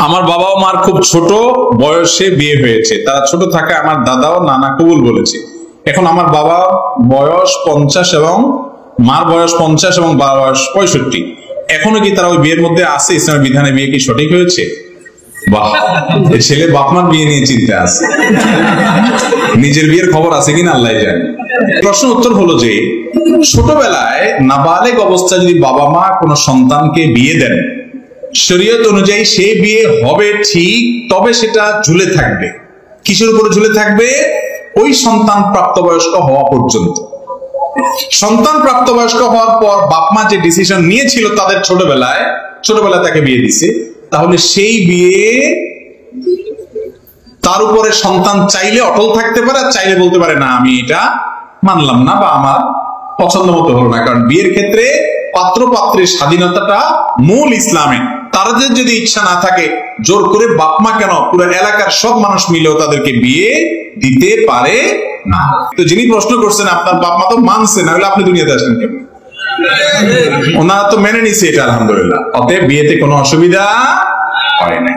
আমার বাবা ও মার খুব ছোট বয়সে বিয়ে হয়েছে, তারা ছোট থাকায় আমার দাদা ও নানা কবুল বলেছে। এখন আমার বাবা বয়স 50 এবং মার বয়স 50 এবং বাবার বয়স 65। এখনো কি তারা ওই বিয়ের মধ্যে আছে? ইসলামের বিধানে বিয়ে কি সঠিক হয়েছে? বাহ, ছেলে বাপমার বিয়ে নিয়ে চিন্তা আছে, নিজের বিয়ের খবর আছে কিনা আল্লাহ জানে। প্রশ্ন উত্তর হলো যে ছোটবেলায় নাবালেগ অবস্থায় যদি বাবা মা কোনো সন্তানকে বিয়ে দেন, শরীয়ত অনুযায়ী সেই বিয়ে হবে ঠিক, তবে সেটা ঝুলে থাকবে। কিসের উপরে ঝুলে থাকবে? ওই সন্তান প্রাপ্তবয়স্ক হওয়া পর্যন্ত। সন্তান প্রাপ্তবয়স্ক হওয়ার পর বাপ মা যে ডিসিশন নিয়েছিল তাদের ছোটবেলায় তাকে বিয়ে দিছে, তাহলে সেই বিয়ে তার উপরে সন্তান চাইলে অটল থাকতে পারে, চাইলে বলতে পারে না আমি এটা মানলাম না বা আমার পছন্দ মতো হলো না। কারণ বিয়ের ক্ষেত্রে পাত্র পাত্রের স্বাধীনতাটা মূল ইসলামে। তাদের যদি ইচ্ছা না থাকে, জোর করে বাপ মা কেন, পুরো এলাকার সব মানুষ মিলেও তাদেরকে বিয়ে দিতে পারে না। তো যিনি প্রশ্ন করছেন আপনার বাপ মা তো মানছে, না হলে আপনি দুনিয়াতে আসেন কেন? ওনারা তো মেনে নিছে এটা, আলহামদুলিল্লাহ। অতএব বিয়েতে কোনো অসুবিধা হয় না।